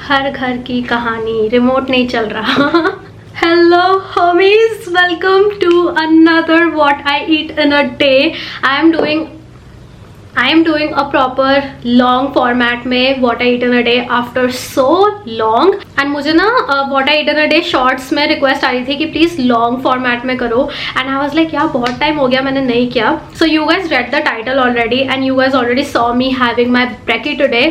हर घर की कहानी, रिमोट नहीं चल रहा। Hello homies, welcome to another what I eat in a day. I am doing a proper long format में what I eat in a day after so long. And मुझे ना what I eat in a day shorts में request आ रही थी कि please long format में करो. And I was like यार बहुत time हो गया मैंने नहीं किया. So you guys read the title already and you guys already saw me having my brekkie today.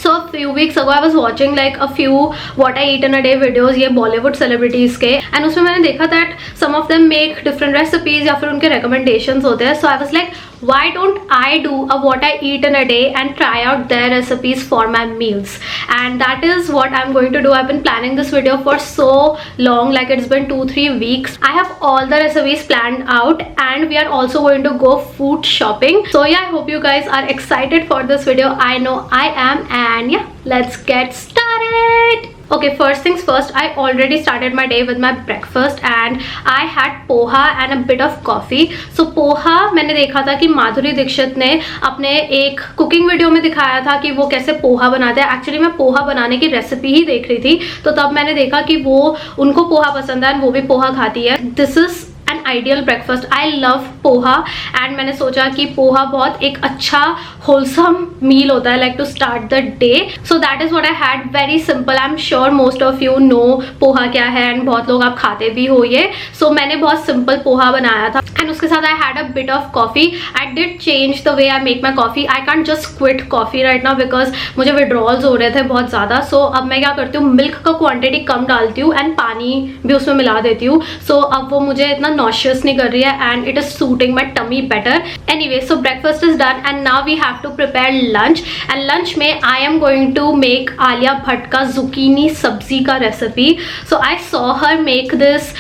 So a few weeks ago I was watching like a few what I eat in a day videos ये Bollywood celebrities के, and उसमें मैंने देखा that some of them make different recipes या फिर उनके recommendations होते हैं. So I was like why don't I do a what I eat in a day and try out their recipes for my meals, and that is what I'm going to do. I've been planning this video for so long, like it's been 2-3 weeks. I have all the recipes planned out and we are also going to go food shopping. So yeah, I hope you guys are excited for this video. I know I am, and yeah, let's get started. Okay, first things first, I already started my day with my breakfast and I had poha and a bit of coffee. So poha मैंने देखा था कि माधुरी दीक्षित ने अपने एक cooking video में दिखाया था कि वो कैसे पोहा बनाते हैं. एक्चुअली मैं पोहा बनाने की रेसिपी ही देख रही थी, तो तब मैंने देखा कि वो उनको पोहा पसंद है और वो भी पोहा खाती है. This is an ideal breakfast. I love poha and मैंने सोचा कि पोहा बहुत एक अच्छा होलसम मील होता है, like to start the day. So that is what I had. Very simple. I am sure most of you know poha क्या है एंड बहुत लोग आप खाते भी हो ये. सो मैंने बहुत सिंपल पोहा बनाया था एंड उसके साथ I had a bit of coffee. I did change the way I make my coffee. I can't just quit coffee right now because मुझे विड्रॉल्स हो रहे थे बहुत ज़्यादा. सो अब मैं क्या करती हूँ, मिल्क का क्वांटिटी कम डालती हूँ एंड पानी भी उसमें मिला देती हूँ. सो अब वो मुझे इतना नॉशियस नहीं कर रही है and it is suiting my tummy better. Anyway, so breakfast is done and now we have to prepare lunch. And lunch में I am going to make Alia Bhatt का जुकीनी सब्जी का recipe. So I saw her make this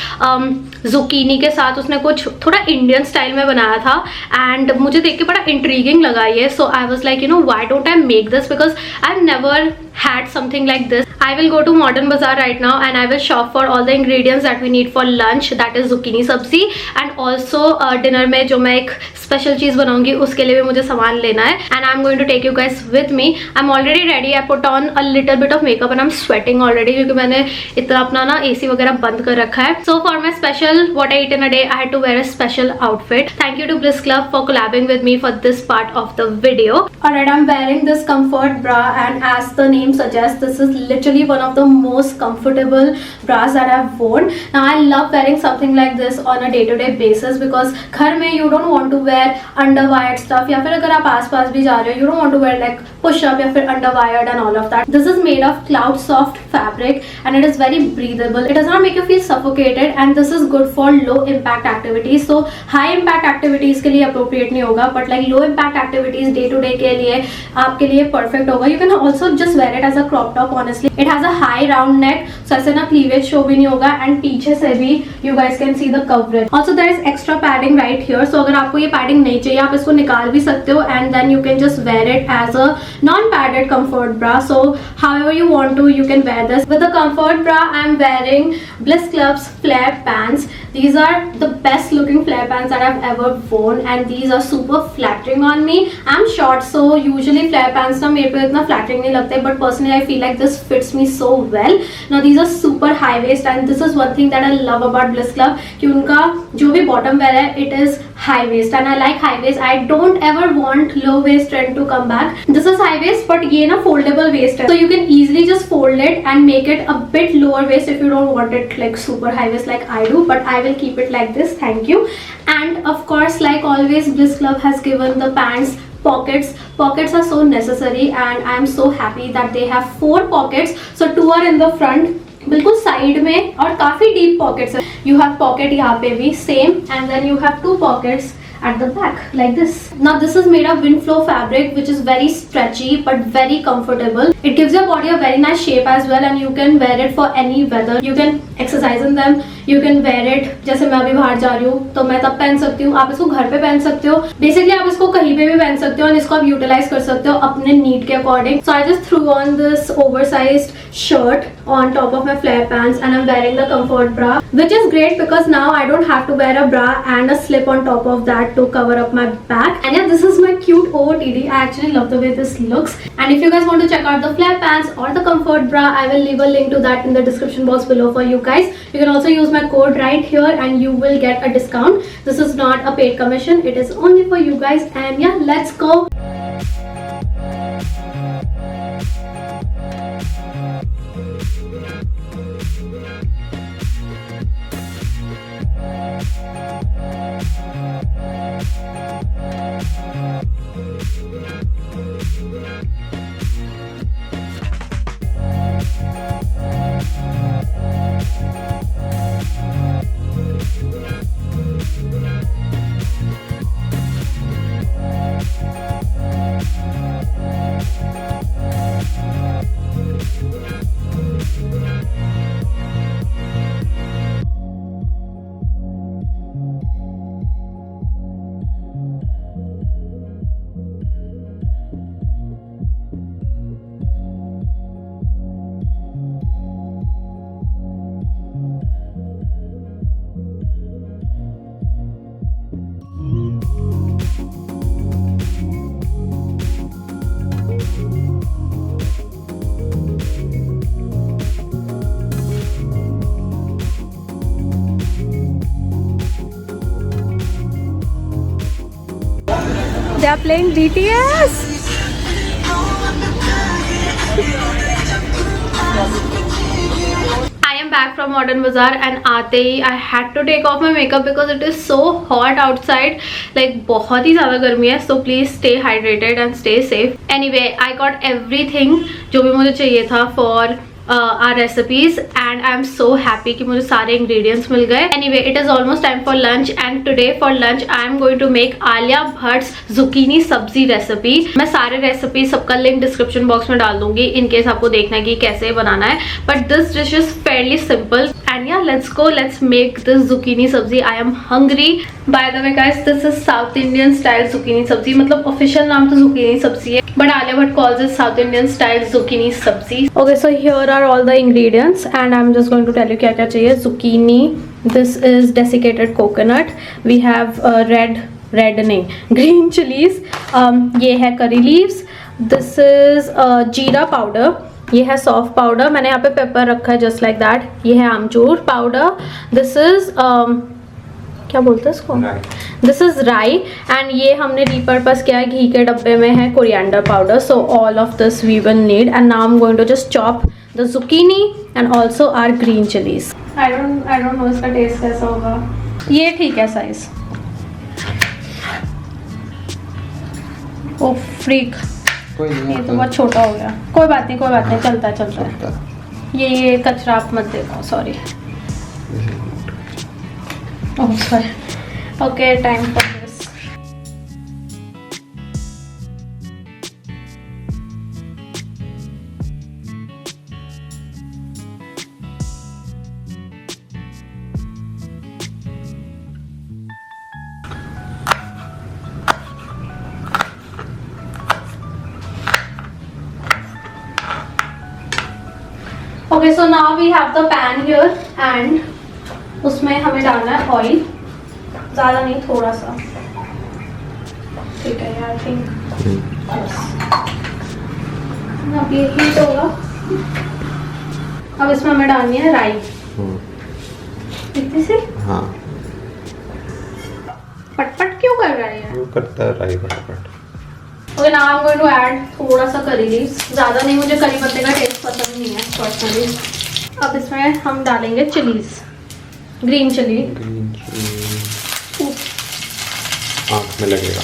zucchini के साथ उसने कुछ थोड़ा Indian style में बनाया था एंड मुझे देख के बड़ा इंट्रीगिंग लगा ये. So I was like you know why don't I make this because I have never had something like this. I will go to Modern Bazaar right now and I will shop for all the ingredients that we need for lunch, that is zucchini sabzi, and also dinner में जो मैं एक special चीज़ बनाऊंगी उसके लिए भी मुझे सामान लेना है. and I'm going to take you guys with me. I'm already ready. I put on a little bit of makeup and I'm sweating already क्योंकि मैंने इतना अपना ना AC वगैरह बंद कर रखा है. So for my special what I eat in a day, I had to wear a special outfit. Thank you to Bliss Club for collabing with me for this part of the video. Alright, I'm wearing this comfort bra and as the name suggests, this is literally one of the most comfortable bras that I've worn. Now I love wearing something like this on a day-to-day basis because घर में you don't want to wear underwired stuff या फिर अगर आप आस-पास भी जा रहे हो you don't want to wear like push-up या फिर underwired and all of that. This is made of cloud soft fabric and it is very breathable. It does not make you feel suffocated and this is good for low impact activities. So high impact activities के लिए appropriate नहीं होगा, but like low impact activities day to day के लिए आपके लिए perfect होगा. You can also just wear it as a crop top. Honestly, it has a high round neck, so ऐसे ना cleavage show भी नहीं होगा and पीछे से भी you guys can see the coverage. Also there is extra padding right here. So अगर आपको ये padding नहीं चाहिए आप इसको निकाल भी सकते हो and then you can just wear it as a non-padded comfort bra. So however you want to, you can wear this. With the comfort bra, I am wearing Bliss Club's flare pants. These are the best looking flare pants that I've ever worn and these are super flattering on me. I'm short, so usually flare pants ना मेरे पे इतना flattering नहीं लगते, but personally I feel like this fits me so well. Now these are super high waist and this is one thing that I love about Bliss Club कि उनका जो भी bottom wear है it is high waist and I like high waist. I don't ever want low waist trend to come back. This is high waist but ये ना foldable waist है, so you can easily just fold it and make it a bit lower waist if you don't want it like super high waist like I do, but I will keep it like this. Thank you. And of course, like always, Bliss Club has given the pants pockets. Pockets are so necessary and I am so happy that they have 4 pockets. So 2 are in the front बिल्कुल side में और काफी deep pockets है. You have pocket यहाँ पे भी same and then you have 2 pockets at the back like this. Now this is made of wind flow fabric which is very stretchy but very comfortable. It gives your body a very nice shape as well and you can wear it for any weather. You can exercise in them. You can wear it. जैसे मैं अभी बाहर जा रही हूँ तो मैं तब पहन सकती हूँ. आप इसको घर पे पहन सकते हो. Basically आप इसको कहीं पे भी पहन सकते हो और इसको आप यूटिलाइज कर सकते हो अपने नीड के according. So I just threw on this oversized shirt on top of my flare pants and I'm wearing the comfort bra, which is great because now I don't have to wear a bra and a slip on top of that to cover up my back. And yeah, this is my cute OOTD. I actually love the way this looks. And if you guys want to check out the the flare pants or the comfort bra, I will leave a link to that in the description box below for you guys. You can also use my code right here and you will get a discount. This is not a paid commission, it is only for you guys. And yeah, let's go. They are playing BTS. I am back from Modern Bazaar and आते ही I had to take off my makeup because it is so hot outside. Like बहुत ही ज़्यादा गर्मी है. So please stay hydrated and stay safe. Anyway, I got everything जो भी मुझे चाहिए था for our recipes and I am so happy कि मुझे सारे ingredients मिल गए. Anyway, it is almost time for lunch and today for lunch I am going to make Alia Bhatt's zucchini sabzi recipe. मैं सारे recipe सबका link description box में डाल दूंगी in case आपको देखना है कि कैसे बनाना है. But this dish is fairly simple and yeah, let's go. Let's make this zucchini sabzi. I am hungry. By the way guys, this is South Indian style zucchini sabzi. मतलब official नाम तो zucchini sabzi है, but Alia Bhatt calls it South Indian style zucchini sabzi. Okay, so here are all the ingredients and I'm just going to tell you क्या क्या चाहिए. Zucchini, this is desiccated coconut, we have green chilies, ये है curry leaves, this is जीरा powder, ये है soft powder, मैंने यहाँ पे पेपर रखा है जस्ट लाइक दैट, ये है आमचूर पाउडर, दिस इज क्या बोलते हैं इसको, दिस इज राई एंड ये हमने रीपर्पस किया है, घी के डब्बे में है coriander powder. So all of this we will need and now I am going to just chop the zucchini and also are green chillies. I don't know इसका टेस्ट कैसा होगा. ये ठीक है साइज. ओ फ्रीक, ये तो बहुत छोटा हो गया. कोई बात नहीं चलता है. ये कचरा आप मत देखो, sorry. Oh sorry. Okay, time for this. Okay, so now we have the pan here and उसमें हमें डालना है ऑयल. ज़्यादा नहीं, थोड़ा सा. ठीक है यार, थिंक अब ये हीट होगा. अब इसमें हमें डालनी है राई. इतनी सी. हाँ. पटपट क्यों कर रहा है यार? क्यों करता है राई पटपट? Okay, now I'm going to add थोड़ा सा करी लीव्स. ज़्यादा नहीं, मुझे करी पत्ते का टेस्ट पसंद नहीं है पर्सनली. अब इसमें हम डालेंगे चिलीज, ग्रीन चिली. आँख में लगेगा.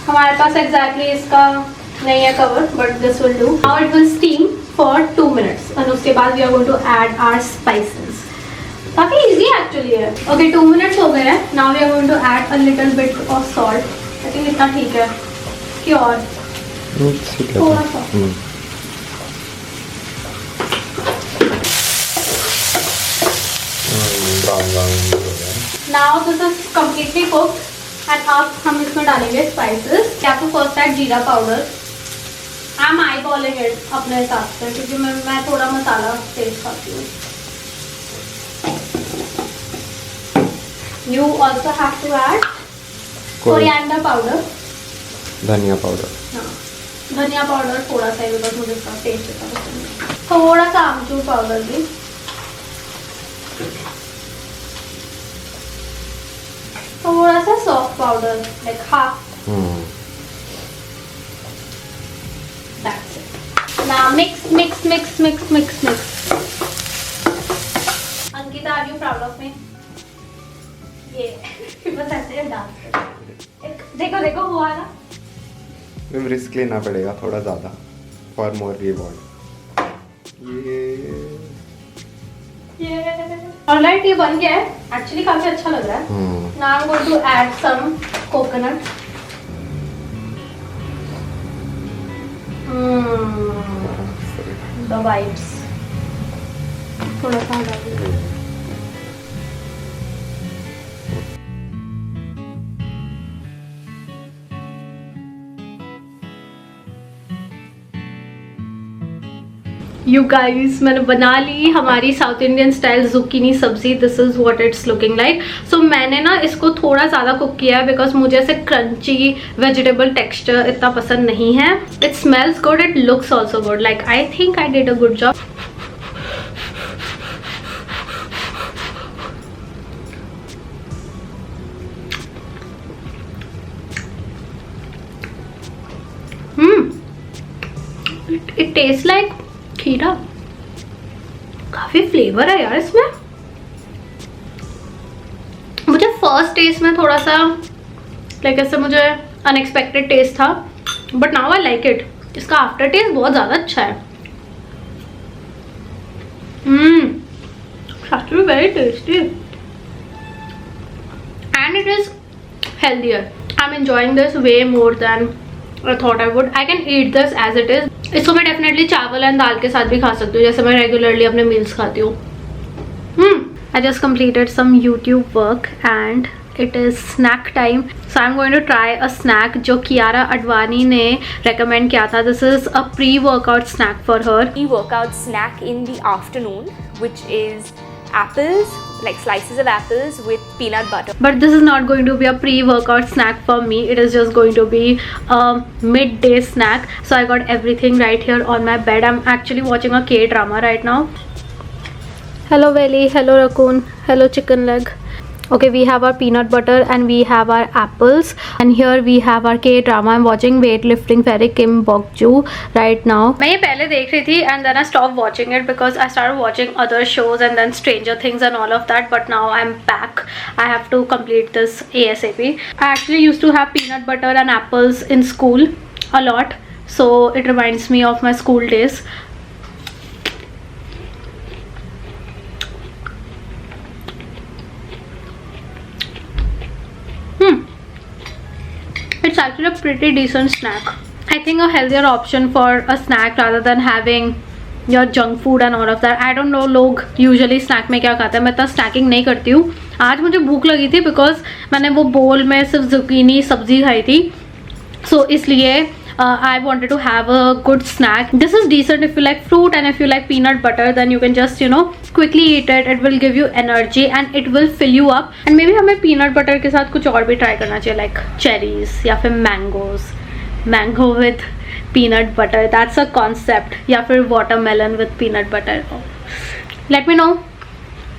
हमारे पास एग्जैक्टली इसका नहीं है cover, but this will do. Now it will steam for 2 minutes और उसके बाद we are going to add our spices. काफी इजी एक्चुअली है. ओके, 2 minutes हो गए हैं. Now we are going to add a little bit of salt. I think इतना ठीक है कि और थोड़ा सा. Now this is completely cooked and अब हम इसमें डालेंगे स्पाइसेस। आपको फर्स्ट ऐड जीरा powder. I am I bowling it अपने हिसाब से, क्योंकि मैं थोड़ा मसाला तेज खाती हूँ। You also have to add coriander powder. धनिया पाउडर। हाँ, धनिया पाउडर थोड़ा सा ही, बस मुझे इसका टेस्ट इतना पसंद है। थोड़ा सा आमचूर पाउडर भी, थोड़ा सा soft powder, like half. That's it. Now mix, mix, mix, mix, mix, mix. Ankita, are you proud of me? ये बस ऐसे डांस कर। देखो देखो हुआ ना। मैम रिस्क लेना पड़ेगा थोड़ा ज़्यादा, फॉर मोर रिवॉर्ड। ऑलराइट, ये बन गया है। एक्चुअली काफी अच्छा लग रहा है। Now I am going to add some coconut. The vibes थोड़ा सा डाल। यू गाइस, मैंने बना ली हमारी साउथ इंडियन स्टाइल जुकीनी सब्जी। This is what it's looking like. सो मैंने ना इसको थोड़ा ज़्यादा कुक किया है बिकॉज मुझे ऐसे क्रंची वेजिटेबल टेक्सचर इतना पसंद नहीं है। It smells good, it looks also good. Like I think I did a good job. It taste like खीरा। काफी फ्लेवर है यार इसमें। मुझे फर्स्ट टेस्ट में थोड़ा सा लाइक ऐसे मुझे अनएक्सपेक्टेड टेस्ट था, but now I like it. इसका आफ्टर टेस्ट बहुत ज्यादा अच्छा है। Actually very tasty and it is healthier. I am enjoying this way more than I thought I would. I can eat this as it is. इसको मैं definitely चावल and दाल के साथ भी खा सकती हूँ, जैसे मैं रेगुलरली अपने मील्स खाती हूँ। I just completed some YouTube work and it is snack time. So I'm going to try a snack जो कियारा अडवाणी ने recommend किया था. This is a pre-workout snack for her. Pre-workout snack in the afternoon, which is apples, like slices of apples with peanut butter. But this is not going to be a pre-workout snack for me. It is just going to be a midday snack. So I got everything right here on my bed. I'm actually watching a K-drama right now. Hello Veli, hello Raccoon, hello chicken leg. Okay, we have our peanut butter and we have our apples, and here we have our K-drama. I'm watching weightlifting fairy Kim Bok-joo right now. मैं ये पहले देख रही थी and then I stopped watching it because I started watching other shows and then Stranger Things and all of that. But now I'm back. I have to complete this ASAP. I actually used to have peanut butter and apples in school a lot, so it reminds me of my school days. It's actually a pretty decent snack. I think a healthier option for a snack rather than having your junk food and all of that. I don't know लोग usually snack में क्या खाते हैं। मैं तो snacking नहीं करती हूँ। आज मुझे भूख लगी थी because मैंने वो बोल में सिर्फ zucchini सब्जी खाई थी, so इसलिए I wanted to have a good snack. This is decent if you like fruit and if you like peanut butter, then you can just quickly eat it. It will give you energy and it will fill you up. And maybe हमें peanut butter के साथ कुछ और भी try करना चाहिए, like cherries या फिर mangoes. Mango with peanut butter, that's a concept. या फिर watermelon with peanut butter. Let me know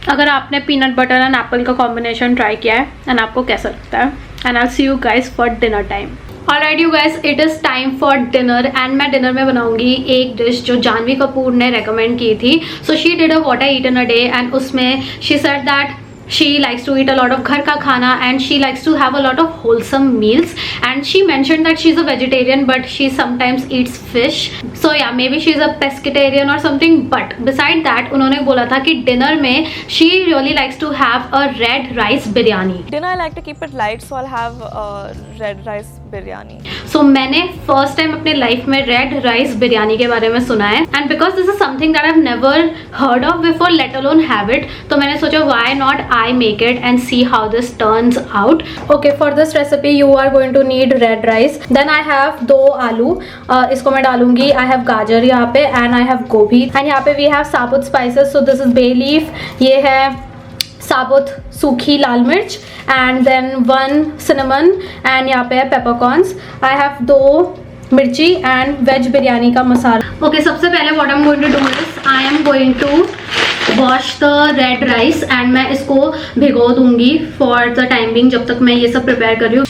अगर आपने peanut butter and apple का combination try किया है and आपको कैसा लगता है. And I'll see you guys for dinner time. Alright you guys, it is time for dinner and मैं dinner में बनाऊंगी एक डिश जो जानवी कपूर ने recommend की थी. So she did a what I eat in a day and उसमें she said that she likes to eat a lot of घर का खाना and she likes to have a lot of wholesome meals, and she mentioned that she's a vegetarian but she sometimes eats fish. So yeah, maybe she's a pescatarian or something, but beside that उन्होंने बोला था कि dinner में she really likes to have a red rice biryani. Dinner I like to keep it light, so I'll have red rice biryani. So मैंने first time अपने life में red rice biryani के बारे में सुना है, and because this is something that I've never heard of before, let alone have it, तो मैंने सोचा why not I make it and see how this turns out. Okay, for this recipe you are going to need red rice. Then I have 2 आलू, इसको मैं डालूंगी. I have गाजर यहाँ पे and I have गोभी. And यहाँ पे we have साबुत spices. So this is bay leaf. ये है साबुत सूखी लाल मिर्च and then 1 cinnamon and यहाँ पे है peppercorns. I have 2 मिर्ची एंड वेज बिरयानी का मसाला. ओके, सबसे पहले what I am going to do is I am going to wash the red rice and मैं इसको भिगो दूंगी फॉर द टाइम बिंग जब तक मैं ये सब प्रिपेयर कर रही हूँ.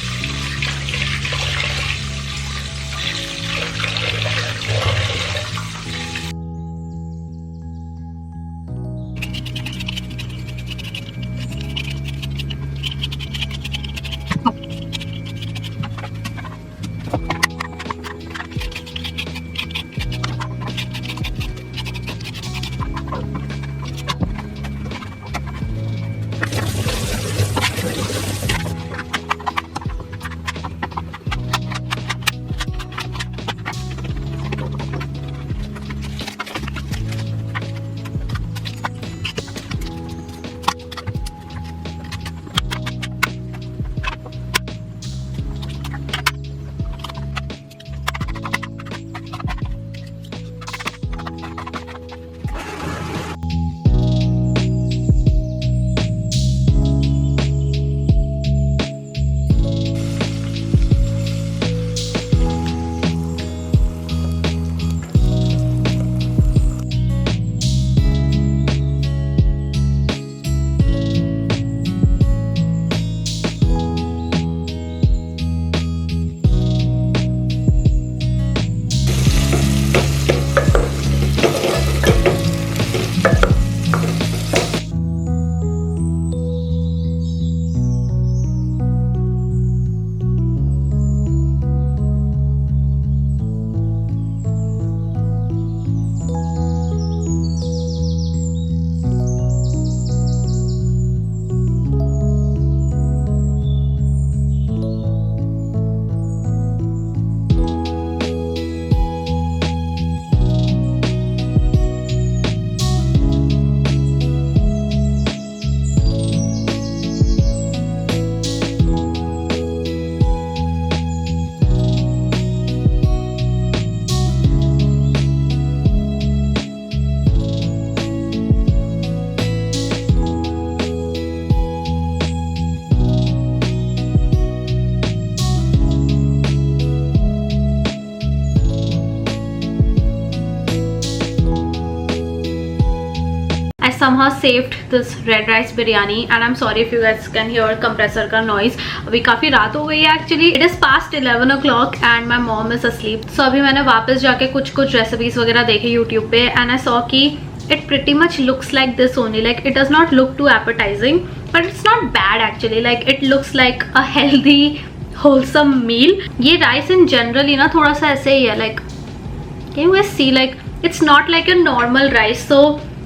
somehow saved this red rice biryani and I'm sorry if you guys can hear compressor का noise. अभी काफ़ी रात हो गई है actually. It is past 11 o'clock and my mom is asleep. So अभी मैंने वापस जाके कुछ recipes वगैरह देखे YouTube पे and I saw कि it pretty much looks like this only. Like it does not look too appetizing but it's not bad actually. Like it looks like a healthy wholesome meal. ये rice in generally ना थोड़ा सा ऐसे ही है, like can you guys see, like it's not like a normal rice. So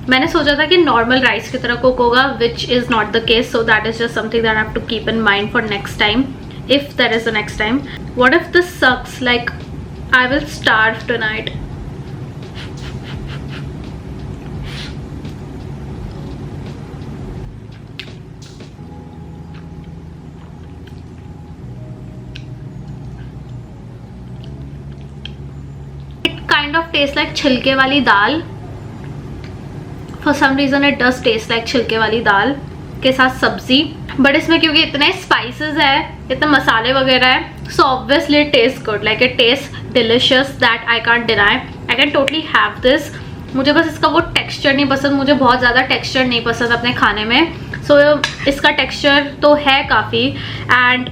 मैंने सोचा था कि नॉर्मल राइस की तरह कुक होगा, which is not the case. So that is just something that I have to keep in mind for next time if there is a next time. What if this sucks, like I will starve tonight. It kind of taste like छिलके वाली दाल. For some reason it does taste like छिलके वाली दाल के साथ सब्जी. But इसमें क्योंकि इतने स्पाइसेस है, इतने मसाले वगैरह है, so obviously it taste good. Like it taste delicious, that I can't deny. I can totally have this. मुझे बस इसका वो टेक्सचर नहीं पसंद. मुझे बहुत ज़्यादा टेक्सचर नहीं पसंद अपने खाने में. सो इसका टेक्सचर तो है काफ़ी and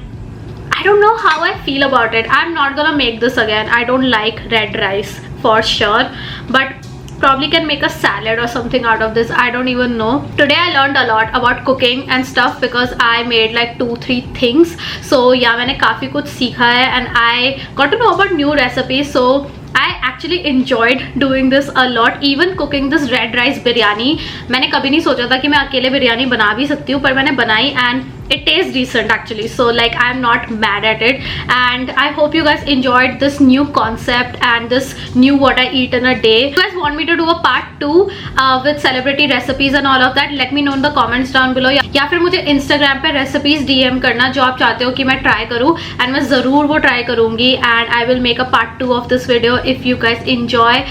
I don't know how I feel about it. I'm not gonna make this again. I don't like red rice for sure, but probably can make a salad or something out of this. I don't even know. Today I learned a lot about cooking and stuff because I made like 2-3 things. So yeah, मैंने काफ़ी कुछ सीखा है and I got to know about new recipes. So I actually enjoyed doing this a lot. Even cooking this red rice biryani. मैंने कभी नहीं सोचा था कि मैं अकेले बिरयानी बना भी सकती हूँ, पर मैंने बनाई and it tastes decent actually, so like I'm not mad at it. And I hope you guys enjoyed this new concept and this new what I eat in a day. If you guys want me to do a part 2 with celebrity recipes and all of that, let me know in the comments down below. या फिर मुझे Instagram पे recipes DM करना जो आप चाहते हो कि मैं try करूँ, and मैं ज़रूर वो try करूँगी, and I will make a part 2 of this video. If you guys enjoy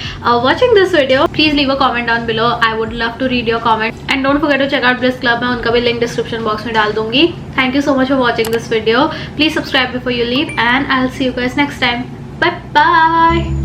watching this video, please leave a comment down below. I would love to read your comment, and don't forget to check out Bliss Club. मैं उनका भी link description box में डाल दूँगी. Thank you so much for watching this video. Please subscribe before you leave, and I'll see you guys next time. Bye bye.